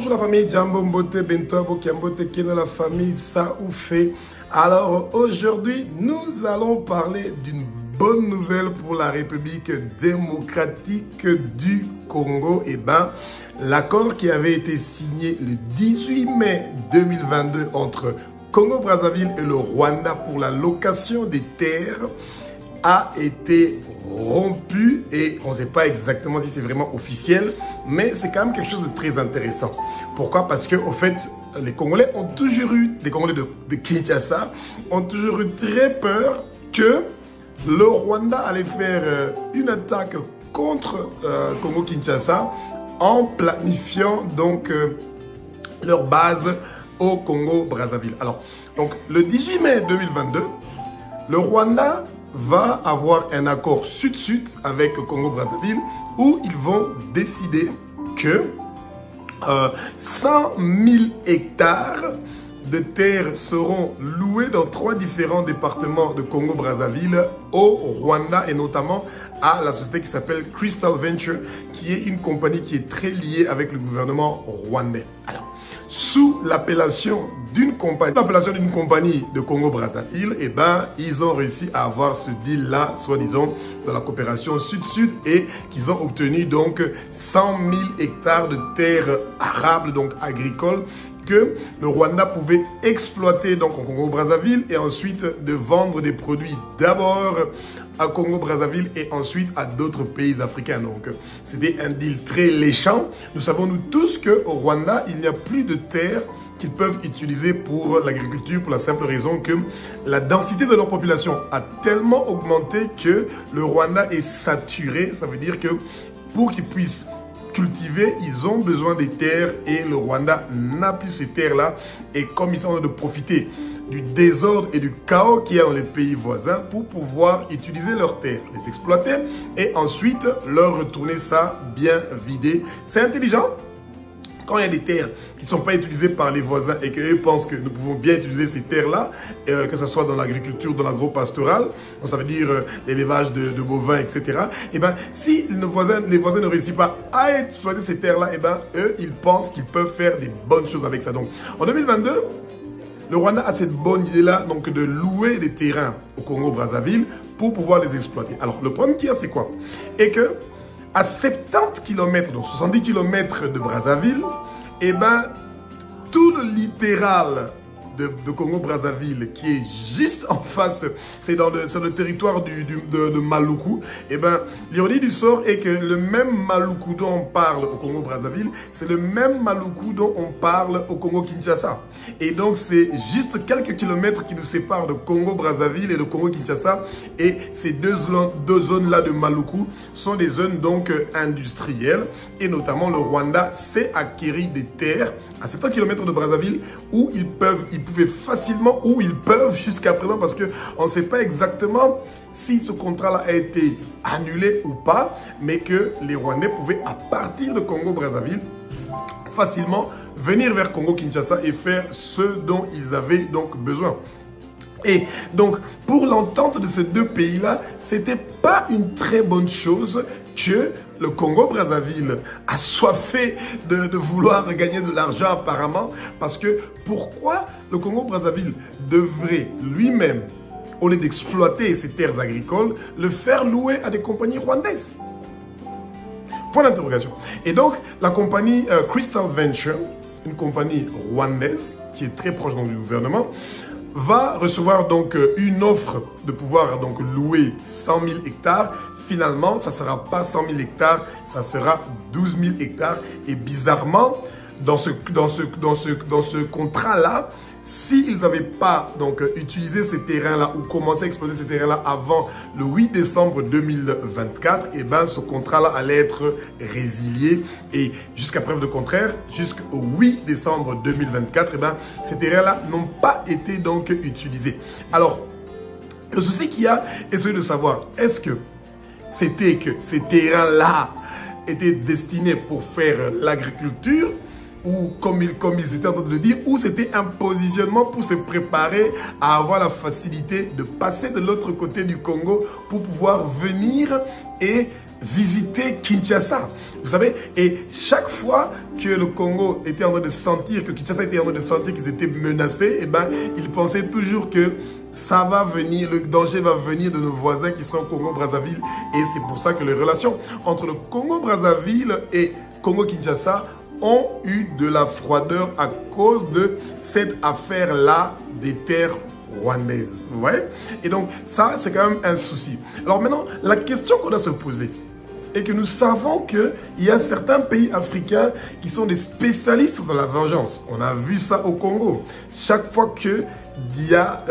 Bonjour la famille Jambo Mbote, Bento Bokiambote, qui est dans la famille Saoufé. Alors aujourd'hui, nous allons parler d'une bonne nouvelle pour la République démocratique du Congo. Et ben, l'accord qui avait été signé le 18 mai 2022 entre Congo-Brazzaville et le Rwanda pour la location des terres a été rompu et on ne sait pas exactement si c'est vraiment officiel, mais c'est quand même quelque chose de très intéressant. Pourquoi? Parce que au fait, les Congolais ont toujours eu, les Congolais de Kinshasa, ont toujours eu très peur que le Rwanda allait faire une attaque contre Congo-Kinshasa en planifiant donc leur base au Congo-Brazzaville. Alors, donc le 18 mai 2022, le Rwanda va avoir un accord sud-sud avec Congo-Brazzaville où ils vont décider que 100 000 hectares de terres seront loués dans 3 différents départements de Congo-Brazzaville au Rwanda et notamment à la société qui s'appelle Crystal Venture, qui est une compagnie qui est très liée avec le gouvernement rwandais. Alors, sous l'appellation d'une compagnie de Congo-Brazzaville, eh ben, ils ont réussi à avoir ce deal-là, soi-disant, dans la coopération sud-sud et qu'ils ont obtenu donc 100 000 hectares de terres arables, donc agricoles, que le Rwanda pouvait exploiter donc au Congo-Brazzaville et ensuite de vendre des produits d'abord à Congo-Brazzaville et ensuite à d'autres pays africains. Donc, c'était un deal très léchant. Nous savons, nous tous, qu'au Rwanda, il n'y a plus de terres qu'ils peuvent utiliser pour l'agriculture pour la simple raison que la densité de leur population a tellement augmenté que le Rwanda est saturé. Ça veut dire que pour qu'ils puissent cultiver, ils ont besoin des terres et le Rwanda n'a plus ces terres-là. Et comme ils sont en train de profiter du désordre et du chaos qu'il y a dans les pays voisins pour pouvoir utiliser leurs terres, les exploiter et ensuite leur retourner ça bien vidé. C'est intelligent. Quand il y a des terres qui ne sont pas utilisées par les voisins et qu'eux pensent que nous pouvons bien utiliser ces terres-là, que ce soit dans l'agriculture, dans l'agro-pastoral, ça veut dire l'élevage de bovins, etc. Et ben, si les voisins ne réussissent pas à exploiter ces terres-là, et ben, eux, ils pensent qu'ils peuvent faire des bonnes choses avec ça. Donc, en 2022, le Rwanda a cette bonne idée-là donc de louer des terrains au Congo-Brazzaville pour pouvoir les exploiter. Alors, le problème qu'il y a, c'est quoi? Et que à 70 km, donc 70 km de Brazzaville, eh ben, tout le littoral de Congo-Brazzaville qui est juste en face, c'est dans le territoire de Maluku, et ben, l'ironie du sort est que le même Maluku dont on parle au Congo-Brazzaville, c'est le même Maluku dont on parle au Congo-Kinshasa. Et donc, c'est juste quelques kilomètres qui nous séparent de Congo-Brazzaville et de Congo-Kinshasa. Et ces deux zones-là de Maluku sont des zones donc industrielles. Et notamment, le Rwanda s'est acquéri des terres à 70 km de Brazzaville où ils pouvaient facilement, où ils peuvent jusqu'à présent, parce qu'on ne sait pas exactement si ce contrat-là a été annulé ou pas, mais que les Rwandais pouvaient, à partir de Congo-Brazzaville, facilement venir vers Congo-Kinshasa et faire ce dont ils avaient donc besoin. Et donc, pour l'entente de ces deux pays-là, c'était pas une très bonne chose que le Congo-Brazzaville a soifé de vouloir gagner de l'argent apparemment. Parce que pourquoi le Congo-Brazzaville devrait lui-même, au lieu d'exploiter ses terres agricoles, le faire louer à des compagnies rwandaises? Point d'interrogation. Et donc, la compagnie Crystal Venture, une compagnie rwandaise qui est très proche donc, du gouvernement, va recevoir donc une offre de pouvoir donc louer 100 000 hectares. Finalement, ça ne sera pas 100 000 hectares, ça sera 12 000 hectares. Et bizarrement, dans ce contrat-là, s'ils n'avaient pas donc utilisé ces terrains-là ou commencé à exploiter ces terrains-là avant le 8 décembre 2024, et ben ce contrat-là allait être résilié. Et jusqu'à preuve de contraire, jusqu'au 8 décembre 2024, et ben ces terrains-là n'ont pas été donc utilisés. Alors, le souci qu'il y a est celui de savoir, est-ce que c'était que ces terrains-là étaient destinés pour faire l'agriculture, ou comme ils étaient en train de le dire, ou c'était un positionnement pour se préparer à avoir la facilité de passer de l'autre côté du Congo pour pouvoir venir et visiter Kinshasa. Vous savez, et chaque fois que le Congo était en train de sentir, que Kinshasa était en train de sentir qu'ils étaient menacés, eh ben, ils pensaient toujours que ça va venir, le danger va venir de nos voisins qui sont au Congo-Brazzaville. Et c'est pour ça que les relations entre le Congo-Brazzaville et Congo-Kinshasa ont eu de la froideur à cause de cette affaire-là des terres rwandaises. Vous voyez? Et donc, ça, c'est quand même un souci. Alors maintenant, la question qu'on doit se poser est que nous savons qu'il y a certains pays africains qui sont des spécialistes dans la vengeance. On a vu ça au Congo. Chaque fois que il y a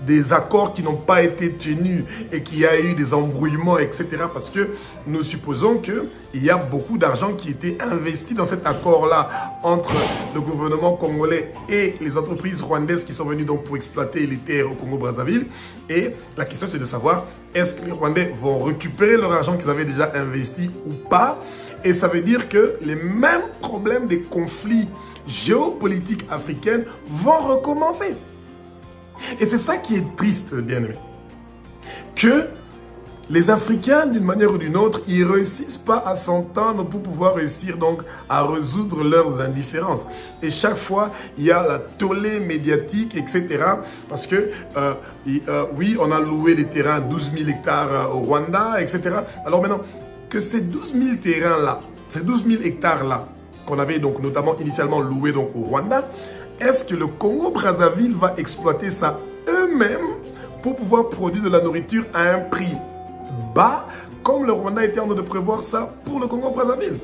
des accords qui n'ont pas été tenus et qu'il y a eu des embrouillements, etc. Parce que nous supposons qu'il y a beaucoup d'argent qui était investi dans cet accord-là entre le gouvernement congolais et les entreprises rwandaises qui sont venues donc pour exploiter les terres au Congo-Brazzaville. Et la question, c'est de savoir, est-ce que les Rwandais vont récupérer leur argent qu'ils avaient déjà investi ou pas? Et ça veut dire que les mêmes problèmes des conflits géopolitiques africains vont recommencer. Et c'est ça qui est triste, bien-aimé. Que les Africains, d'une manière ou d'une autre, ils ne réussissent pas à s'entendre pour pouvoir réussir donc à résoudre leurs indifférences. Et chaque fois, il y a la tollée médiatique, etc. Parce que, oui, on a loué des terrains, 12 000 hectares au Rwanda, etc. Alors maintenant, que ces 12 000 terrains-là, ces 12 000 hectares-là, qu'on avait donc notamment initialement loués donc au Rwanda, est-ce que le Congo-Brazzaville va exploiter ça eux-mêmes pour pouvoir produire de la nourriture à un prix bas, comme le Rwanda était en train de prévoir ça pour le Congo-Brazzaville?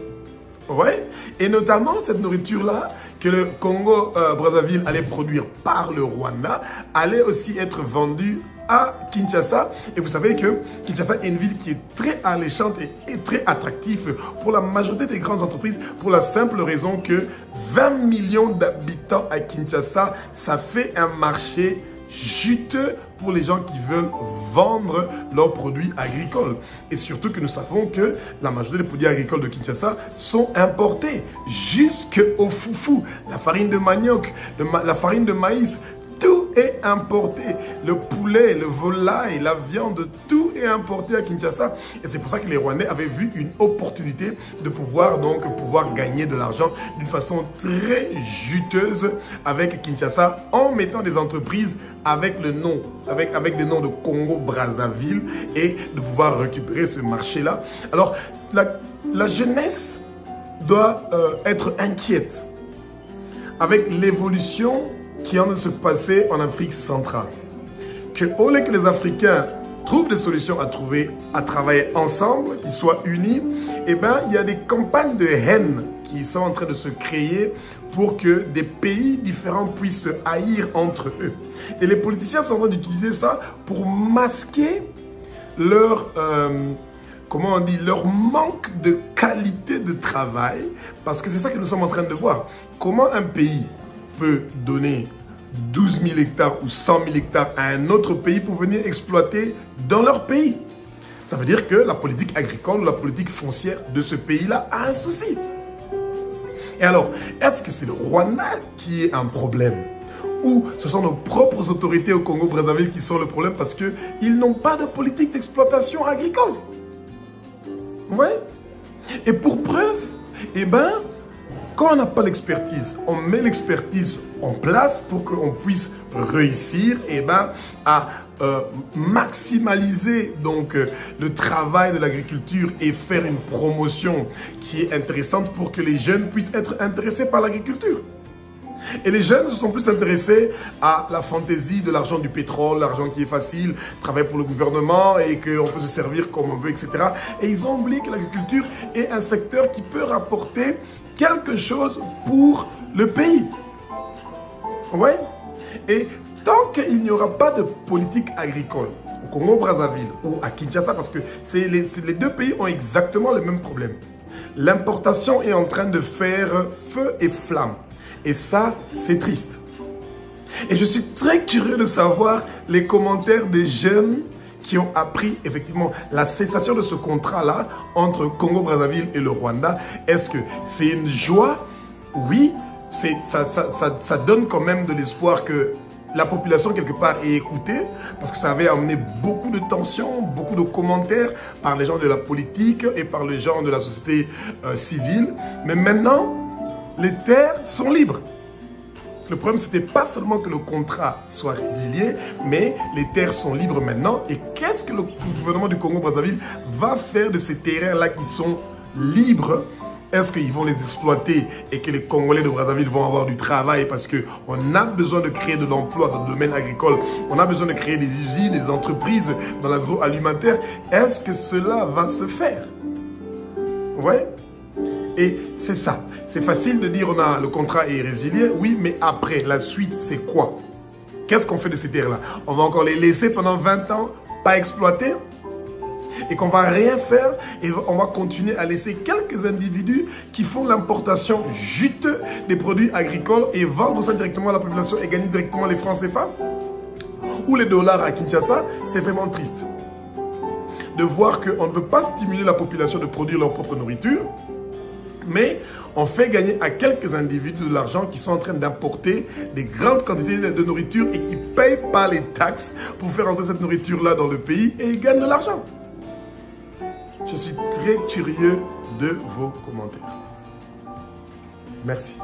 Ouais. Et notamment, cette nourriture-là, que le Congo-Brazzaville allait produire par le Rwanda, allait aussi être vendue à Kinshasa. Et vous savez que Kinshasa est une ville qui est très alléchante et très attractive pour la majorité des grandes entreprises, pour la simple raison que 20 millions d'habitants à Kinshasa, ça fait un marché juteux pour les gens qui veulent vendre leurs produits agricoles. Et surtout que nous savons que la majorité des produits agricoles de Kinshasa sont importés jusqu'au foufou, la farine de manioc, la farine de maïs. Tout est importé. Le poulet, le volaille, la viande, tout est importé à Kinshasa. Et c'est pour ça que les Rwandais avaient vu une opportunité de pouvoir gagner de l'argent d'une façon très juteuse avec Kinshasa en mettant des entreprises avec le nom, avec des noms de Congo-Brazzaville et de pouvoir récupérer ce marché-là. Alors, la jeunesse doit être inquiète avec l'évolution qui est en train de se passer en Afrique centrale. Que au lieu que les Africains trouvent des solutions à travailler ensemble, qu'ils soient unis, eh bien, il y a des campagnes de haine qui sont en train de se créer pour que des pays différents puissent se haïr entre eux. Et les politiciens sont en train d'utiliser ça pour masquer leur, comment on dit, leur manque de qualité de travail, parce que c'est ça que nous sommes en train de voir. Comment un pays peut donner 12 000 hectares ou 100 000 hectares à un autre pays pour venir exploiter dans leur pays? Ça veut dire que la politique agricole ou la politique foncière de ce pays-là a un souci. Et alors, est-ce que c'est le Rwanda qui est un problème? Ou ce sont nos propres autorités au Congo-Brazzaville qui sont le problème parce qu'ils n'ont pas de politique d'exploitation agricole? Ouais. Et pour preuve, eh ben, quand on n'a pas l'expertise, on met l'expertise en place pour qu'on puisse réussir à maximaliser donc le travail de l'agriculture et faire une promotion qui est intéressante pour que les jeunes puissent être intéressés par l'agriculture. Et les jeunes se sont plus intéressés à la fantaisie de l'argent du pétrole, l'argent qui est facile, travailler pour le gouvernement et qu'on peut se servir comme on veut, etc. Et ils ont oublié que l'agriculture est un secteur qui peut rapporter quelque chose pour le pays. Ouais. Et tant qu'il n'y aura pas de politique agricole au Congo-Brazzaville ou à Kinshasa, parce que les deux pays ont exactement le même problème. L'importation est en train de faire feu et flamme. Et ça, c'est triste. Et je suis très curieux de savoir les commentaires des jeunes qui ont appris effectivement la cessation de ce contrat-là entre Congo-Brazzaville et le Rwanda. Est-ce que c'est une joie? Oui, ça donne quand même de l'espoir que la population quelque part est écoutée, parce que ça avait amené beaucoup de tensions, beaucoup de commentaires par les gens de la politique et par les gens de la société civile. Mais maintenant, les terres sont libres. Le problème, ce n'était pas seulement que le contrat soit résilié, mais les terres sont libres maintenant. Et qu'est-ce que le gouvernement du Congo-Brazzaville va faire de ces terrains-là qui sont libres? Est-ce qu'ils vont les exploiter et que les Congolais de Brazzaville vont avoir du travail parce qu'on a besoin de créer de l'emploi dans le domaine agricole, on a besoin de créer des usines, des entreprises dans l'agroalimentaire? Est-ce que cela va se faire? Vous voyez? Et c'est ça. C'est facile de dire le contrat est résilié, oui, mais après, la suite, c'est quoi? Qu'est-ce qu'on fait de ces terres-là? On va encore les laisser pendant 20 ans, pas exploiter? Et qu'on va rien faire et on va continuer à laisser quelques individus qui font l'importation juteuse des produits agricoles et vendre ça directement à la population et gagner directement les francs CFA ou les dollars à Kinshasa? C'est vraiment triste de voir qu'on ne veut pas stimuler la population de produire leur propre nourriture, mais on fait gagner à quelques individus de l'argent qui sont en train d'importer des grandes quantités de nourriture et qui ne payent pas les taxes pour faire entrer cette nourriture-là dans le pays et ils gagnent de l'argent. Je suis très curieux de vos commentaires. Merci.